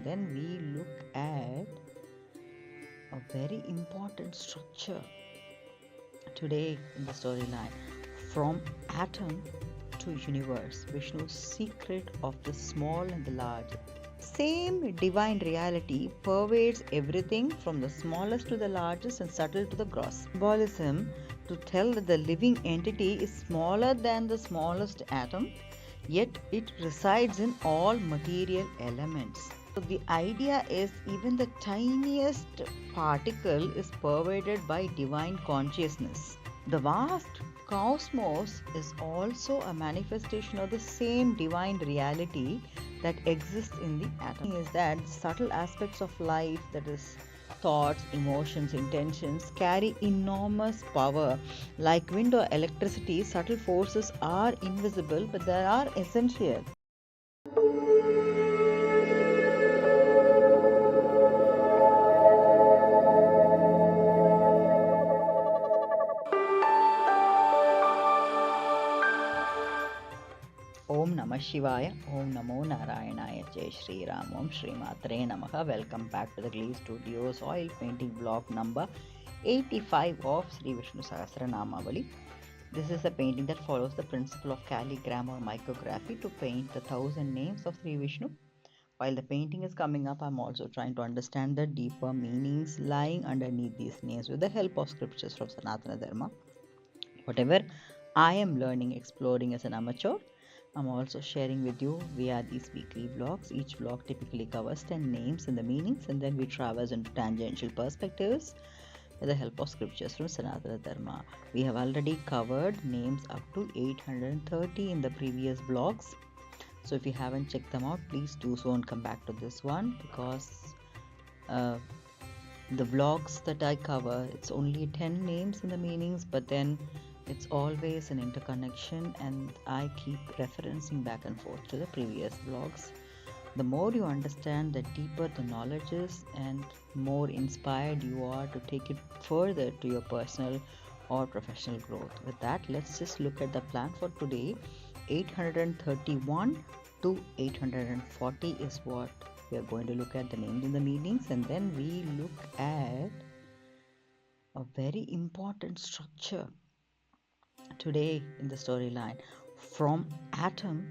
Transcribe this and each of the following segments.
then we look at a very important structure today in the storyline. From atom to universe, Vishnu's secret of the small and the large. Same divine reality pervades everything from the smallest to the largest and subtle to the gross. Symbolism to tell that the living entity is smaller than the smallest atom, yet it resides in all material elements. So the idea is even the tiniest particle is pervaded by divine consciousness. The vast cosmos is also a manifestation of the same divine reality that exists in the atom. Is that subtle aspects of life, that is thoughts, emotions, intentions, carry enormous power. Like wind or electricity, subtle forces are invisible, but they are essential. Om Namah Shivaya, Om Namo Narayanaya, Jai Shri Ram, Om Shri Matre Namaha. Welcome back to the Glee Studios oil painting block number 85 of Sri Vishnu Sahasranamavali. This is a painting that follows the principle of calligram or micrography to paint the 1000 names of Sri Vishnu. While the painting is coming up, I'm also trying to understand the deeper meanings lying underneath these names with the help of scriptures from Sanatana Dharma. Whatever I am learning, exploring as an amateur, I'm also sharing with you via these weekly vlogs. Each vlog typically covers 10 names and the meanings, and then we traverse into tangential perspectives with the help of scriptures from Sanatana Dharma. We have already covered names up to 830 in the previous vlogs. So if you haven't checked them out, please do so and come back to this one, because the vlogs that I cover, it's only 10 names and the meanings, but then it's always an interconnection, and I keep referencing back and forth to the previous vlogs. The more you understand, the deeper the knowledge is, and more inspired you are to take it further to your personal or professional growth. With that, let's just look at the plan for today. 831 to 840 is what we are going to look at, the names and the meanings, and then we look at a very important structure today in the storyline. From atom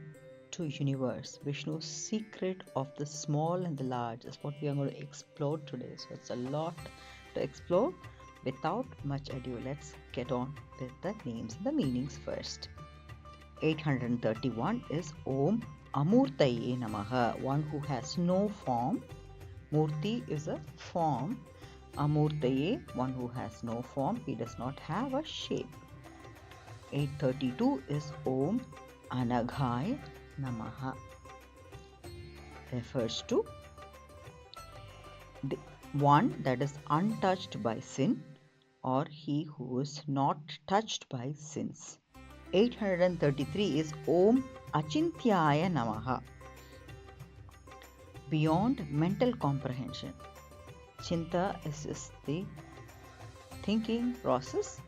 to universe, Vishnu's secret of the small and the large is what we are going to explore today. So it's a lot to explore. Without much ado, let's get on with the names and the meanings first. 831 is Om Amurtaye Namaha, one who has no form. Murti is a form. Amurtaye, one who has no form, he does not have a shape. 832 is Om Anaghaya Namaha, refers to the one that is untouched by sin, or he who is not touched by sins. 833 is Om Achintyaya Namaha, beyond mental comprehension. Chinta is just the thinking process.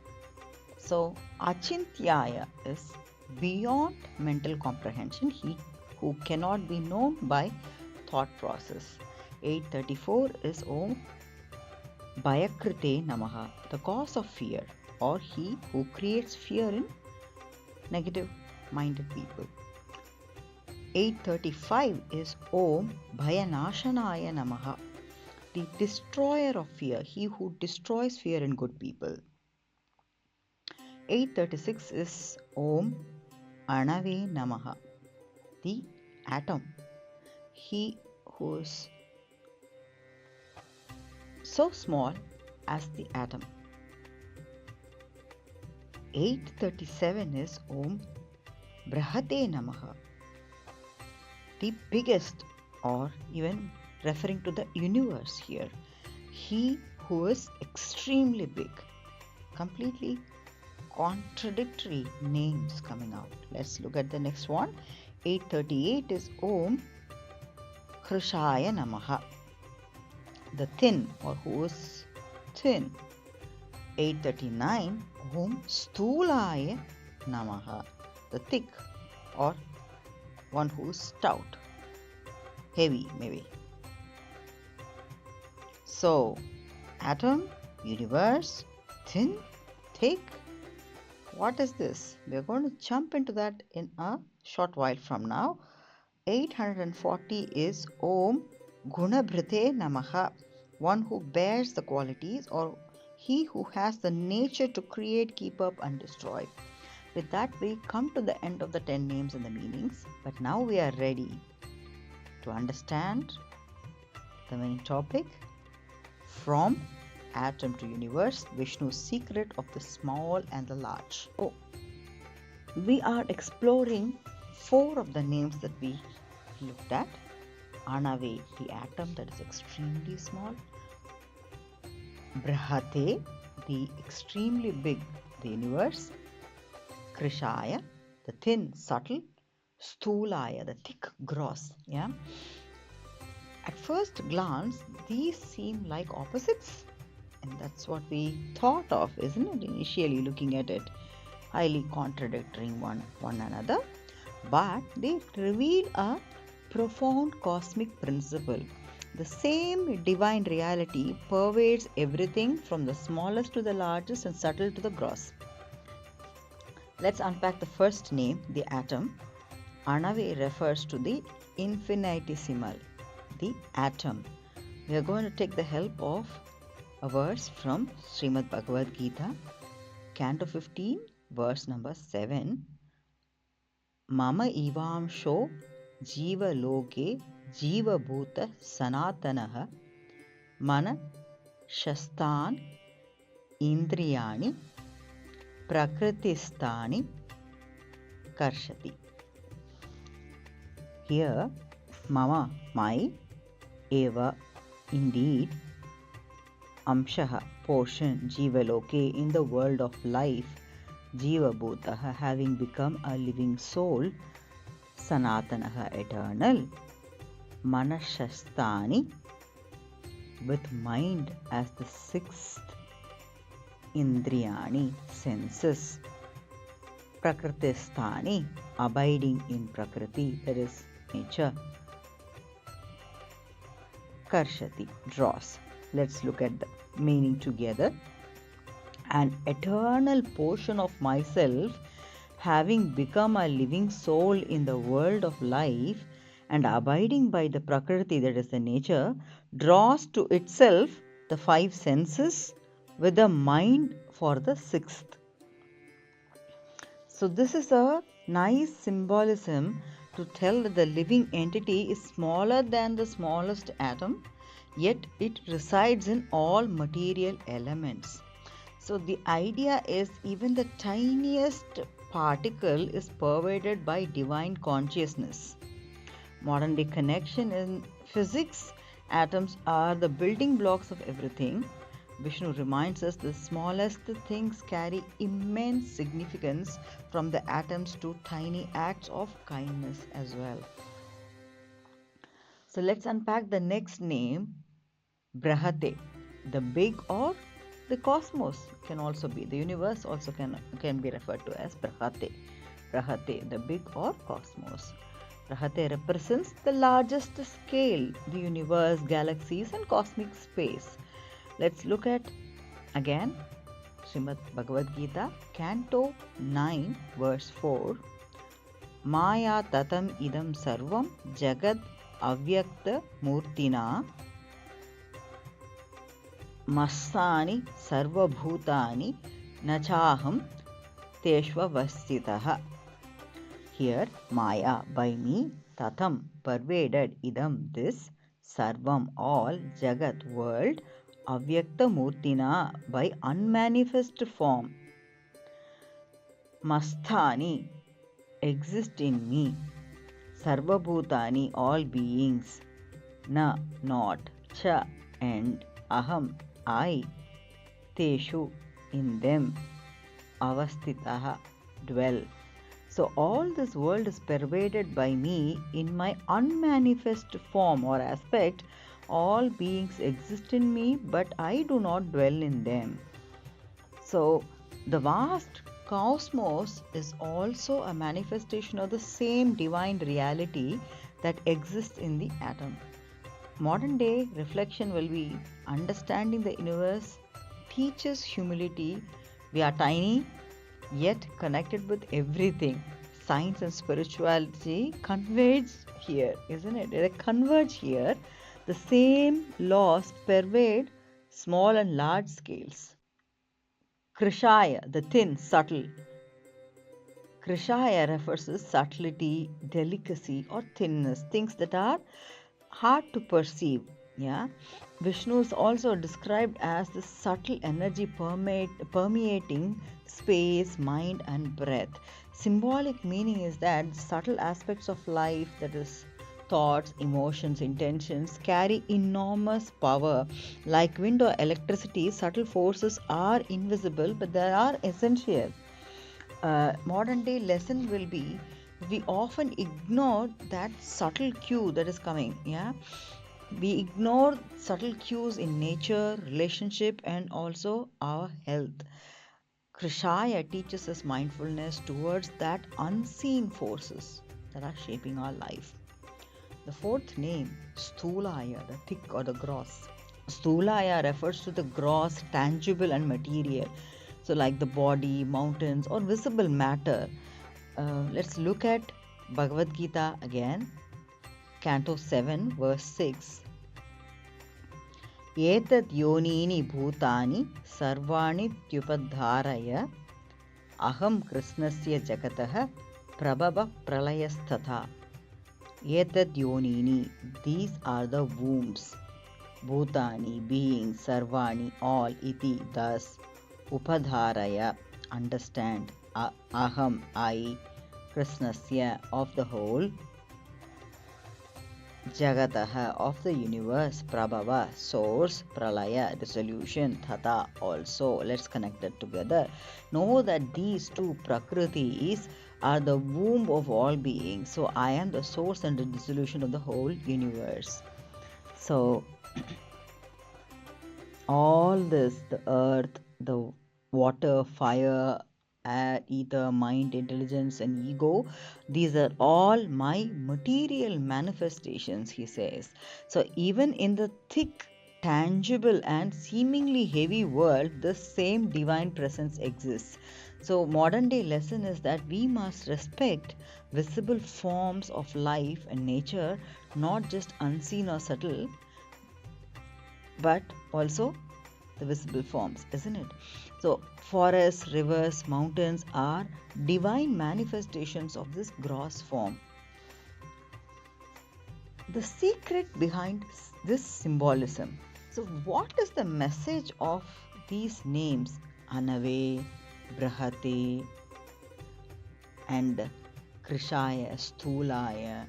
So Achintyaya is beyond mental comprehension, he who cannot be known by thought process. 834 is Om BgsmåKrite Namaha, the cause of fear, or he who creates fear in negative minded people. 835 is Om Bhayanashanaya Namaha, the destroyer of fear, he who destroys fear in good people. 836 is Om ADANAVE Namaha, the atom, he who is so small as the atom. 837 is Om BřejHATE Namaha, the biggest, or even referring to the universe here, he who is extremely big. Completely contradictory names coming out. Let's look at the next one. 838 is Om KĽŠΑYA Namaha, the thin, or who is thin. 839 Om STHÜLAYA Namaha, the thick, or one who is stout, heavy maybe. So, atom, universe, thin, thick. What is this? We are going to jump into that in a short while from now. 840 is Om Gunabhrite Namaha, one who bears the qualities, or he who has the nature to create, keep up and destroy. With that, we come to the end of the 10 names and the meanings. But now we are ready to understand the main topic, from atom to universe, Vishnu's secret of the small and the large. Oh, we are exploring 4 of the names that we looked at. ADANAVE, the atom that is extremely small. BřejHATE, the extremely big, the universe. KḵÄSÀYA, the thin, subtle. STHÜLAYA, the thick, gross. Yeah. At first glance, these seem like opposites, and that's what we thought of, isn't it? Initially looking at it, highly contradicting one another, but they reveal a profound cosmic principle. The same divine reality pervades everything from the smallest to the largest and subtle to the gross. Let's unpack the first name, the atom. ADANAVE refers to the infinitesimal, the atom. We are going to take the help of a verse from Shrimad Bhagavad Gita, Canto 15, verse number 7. Mama ivamsho jiva loke jiva bhuta sanatanaha mana shastan indriyani prakritistani karshati. Here, mama, my, eva, indeed, amshaha, portion, jivaloke, in the world of life, jiva bhutaha, having become a living soul, sanatanaha, eternal, manashastani, with mind as the 6th, indriyani, senses, prakritistani, abiding in prakriti, that is nature, karshati, draws. Let's look at the meaning together. An eternal portion of myself, having become a living soul in the world of life and abiding by the prakriti, that is the nature, draws to itself the 5 senses with a mind for the 6th. So this is a nice symbolism to tell that the living entity is smaller than the smallest atom, yet it resides in all material elements. So the idea is even the tiniest particle is pervaded by divine consciousness. Modern day connection in physics, atoms are the building blocks of everything. Vishnu reminds us the smallest things carry immense significance, from the atoms to tiny acts of kindness as well. So let's unpack the next name, BřejHATE, the big or the cosmos can also be. The universe also can be referred to as BřejHATE. BřejHATE, the big or cosmos. BřejHATE represents the largest scale, the universe, galaxies and cosmic space. Let's look at again Shrimad Bhagavad Gita, Canto 9, verse 4. Maya tatam idam sarvam jagad avyakta murtina Masani sarva bhutani nachaham teshvavastitaha. Here, Maya, by me, tatam, pervaded, idam, this, sarvam, all, jagat, world, avyakta murtina, by unmanifest form. Masthani, exist in me. Sarva bhutani, all beings. Na, not. Cha, and. Aham, I. Teshu, in them. Avastitaha, dwell. So all this world is pervaded by me in my unmanifest form or aspect. All beings exist in me, but I do not dwell in them. So the vast cosmos is also a manifestation of the same divine reality that exists in the atom. modern day reflection will be understanding the universe teaches humility. We are tiny yet connected with everything. Science and spirituality converge here, isn't it? They converge here. The same laws pervade small and large scales. Kฉิ่AYA, the thin, subtle. K噚АЯ refers to subtlety, delicacy, or thinness, things that are hard to perceive. Yeah, Vishnu is also described as the subtle energy permeating space, mind, and breath. Symbolic meaning is that the subtle aspects of life, that is, thoughts, emotions, intentions, carry enormous power. Like wind or electricity, subtle forces are invisible, but they are essential. Modern day lesson will be we often ignore that subtle cue that is coming. Yeah, we ignore subtle cues in nature, relationship, and also our health. KݼΑYA teaches us mindfulness towards that unseen forces that are shaping our life. The fourth name, STHÚLΑYA, the thick or the gross. STHÚLAYA refers to the gross, tangible, and material. So, like the body, mountains, or visible matter. Let's look at Bhagavad Gita again. Canto 7, verse 6. Etad yonini bhutani sarvani tyupadharaya aham krishnasya jagatah prabhava pralayasthatha. Etad yonini, these are the wombs. Bhutani, beings, sarvani, all, iti, thus. Upadharaya, understand. Aham, I. Krishnasya, of the whole. Jagataha, of the universe. Prabhava, source. Pralaya, dissolution. Tata, also. Let's connect that together. Know that these two Prakritis are the womb of all beings. So I am the source and the dissolution of the whole universe. So all this, the earth, the water, fire, air, ether, mind, intelligence, and ego, these are all my material manifestations, he says. So even in the thick, tangible, and seemingly heavy world, the same divine presence exists. So modern day lesson is that we must respect visible forms of life and nature, not just unseen or subtle, but also the visible forms, isn't it? So forests, rivers, mountains are divine manifestations of this gross form. The secret behind this symbolism. So what is the message of these names? ADNAVE, BºHATE, and KřejAYA, STHÚLAYA.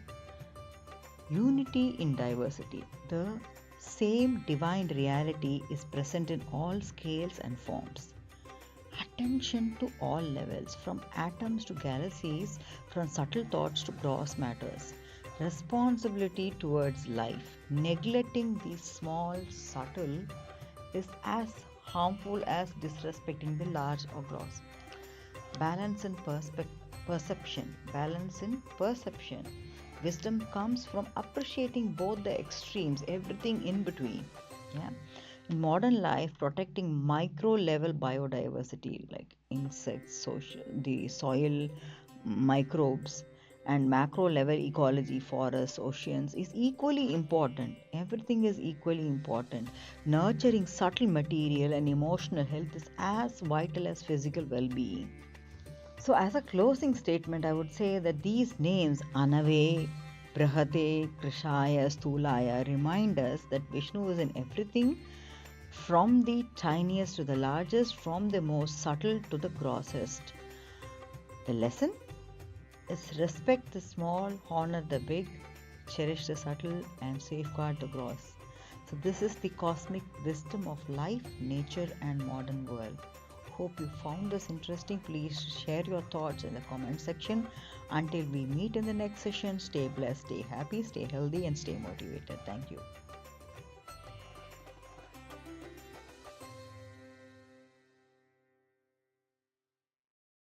Unity in diversity. The same divine reality is present in all scales and forms. Attention to all levels, from atoms to galaxies, from subtle thoughts to gross matters. Responsibility towards life. Neglecting these small, subtle is as harmful as disrespecting the large or gross. Balance in perception. Balance in perception. Wisdom comes from appreciating both the extremes, everything in between. Yeah. In modern life, protecting micro level biodiversity like insects, the soil, microbes, and macro level ecology, forests, oceans is equally important. Everything is equally important. Nurturing subtle material and emotional health is as vital as physical well-being. So as a closing statement, I would say that these names, ADNAVE, BºHATE, KřejAYA, STHÚLAYA, remind us that Vishnu is in everything, from the tiniest to the largest, from the most subtle to the grossest. The lesson is respect the small, honor the big, cherish the subtle, and safeguard the gross. So this is the cosmic wisdom of life, nature, and modern world. Hope you found this interesting. Please share your thoughts in the comment section. Until we meet in the next session, stay blessed, stay happy, stay healthy, and stay motivated. Thank you.